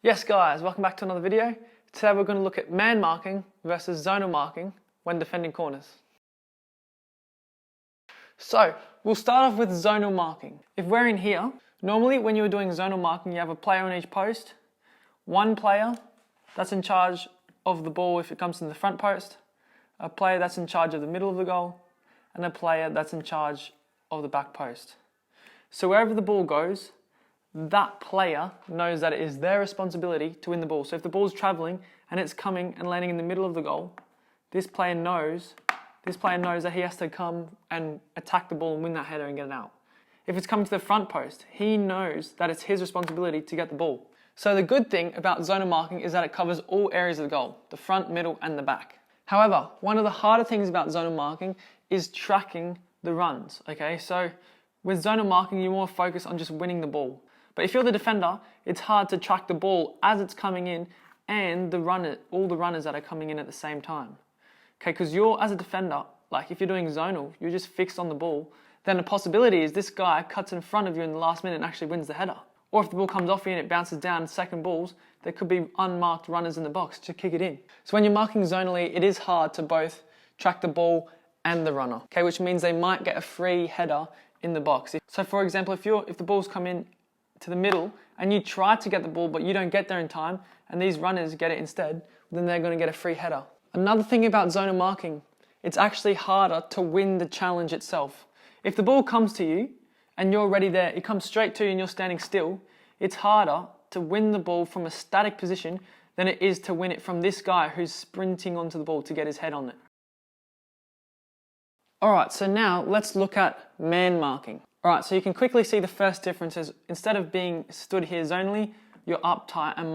Yes guys, welcome back to another video. Today we're going to look at man marking versus zonal marking when defending corners. So, we'll start off with zonal marking. If we're in here, normally when you're doing zonal marking you have a player on each post, one player that's in charge of the ball if it comes in the front post, a player that's in charge of the middle of the goal, and a player that's in charge of the back post. So wherever the ball goes, that player knows that it is their responsibility to win the ball. So if the ball's travelling and it's coming and landing in the middle of the goal, this player knows that he has to come and attack the ball and win that header and get it out. If it's coming to the front post, he knows that it's his responsibility to get the ball. So the good thing about zonal marking is that it covers all areas of the goal, the front, middle and the back. However, one of the harder things about zonal marking is tracking the runs, okay? So with zonal marking, you more focus on just winning the ball. But if you're the defender, it's hard to track the ball as it's coming in and all the runners that are coming in at the same time. Okay, because as a defender, like if you're doing zonal, you're just fixed on the ball, then the possibility is this guy cuts in front of you in the last minute and actually wins the header. Or if the ball comes off you and it bounces down second balls, there could be unmarked runners in the box to kick it in. So when you're marking zonally, it is hard to both track the ball and the runner, okay, which means they might get a free header in the box. So for example, if the balls come in to the middle and you try to get the ball but you don't get there in time and these runners get it instead, then they're going to get a free header. Another thing about zonal marking, it's actually harder to win the challenge itself. If the ball comes to you and you're already there, it comes straight to you and you're standing still, it's harder to win the ball from a static position than it is to win it from this guy who's sprinting onto the ball to get his head on it. Alright, so now let's look at man marking. Alright, so you can quickly see the first difference is instead of being stood here zonally, you're up tight and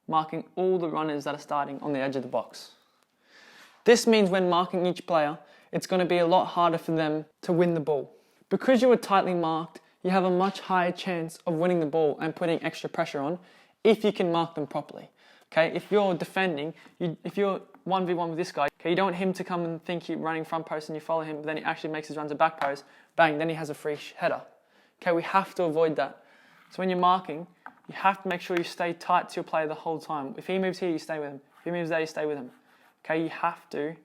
marking all the runners that are starting on the edge of the box. This means when marking each player, it's going to be a lot harder for them to win the ball. Because you are tightly marked, you have a much higher chance of winning the ball and putting extra pressure on if you can mark them properly. Okay, if you're defending, if you're 1v1 with this guy, okay, you don't want him to come and think you're running front post and you follow him, but then he actually makes his runs a back post, bang, then he has a free header. Okay, we have to avoid that. So when you're marking, you have to make sure you stay tight to your player the whole time. If he moves here, you stay with him. If he moves there, you stay with him. Okay, you have to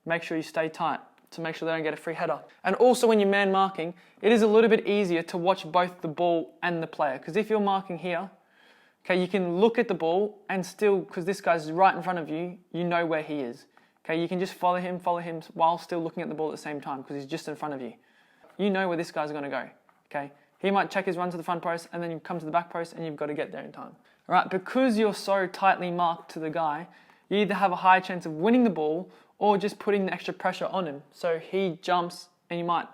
make sure you stay tight to make sure they don't get a free header. And also when you're man marking, it is a little bit easier to watch both the ball and the player. Because if you're marking here, okay, you can look at the ball and still, because this guy's right in front of you, you know where he is. Okay, you can just follow him while still looking at the ball at the same time because he's just in front of you. You know where this guy's going to go. Okay, he might check his run to the front post and then you come to the back post and you've got to get there in time. All right, because you're so tightly marked to the guy, you either have a high chance of winning the ball or just putting the extra pressure on him. So he jumps and you might,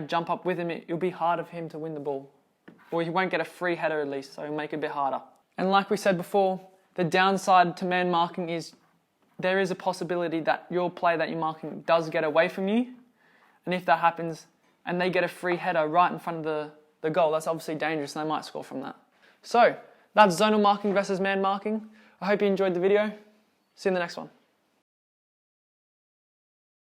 jump up with him. It'll be harder for him to win the ball. Or he won't get a free header at least, so it'll make it a bit harder. And like we said before, the downside to man marking is there is a possibility that your player that you're marking does get away from you. And if that happens and they get a free header right in front of the goal, that's obviously dangerous and they might score from that. So that's zonal marking versus man marking. I hope you enjoyed the video. See you in the next one.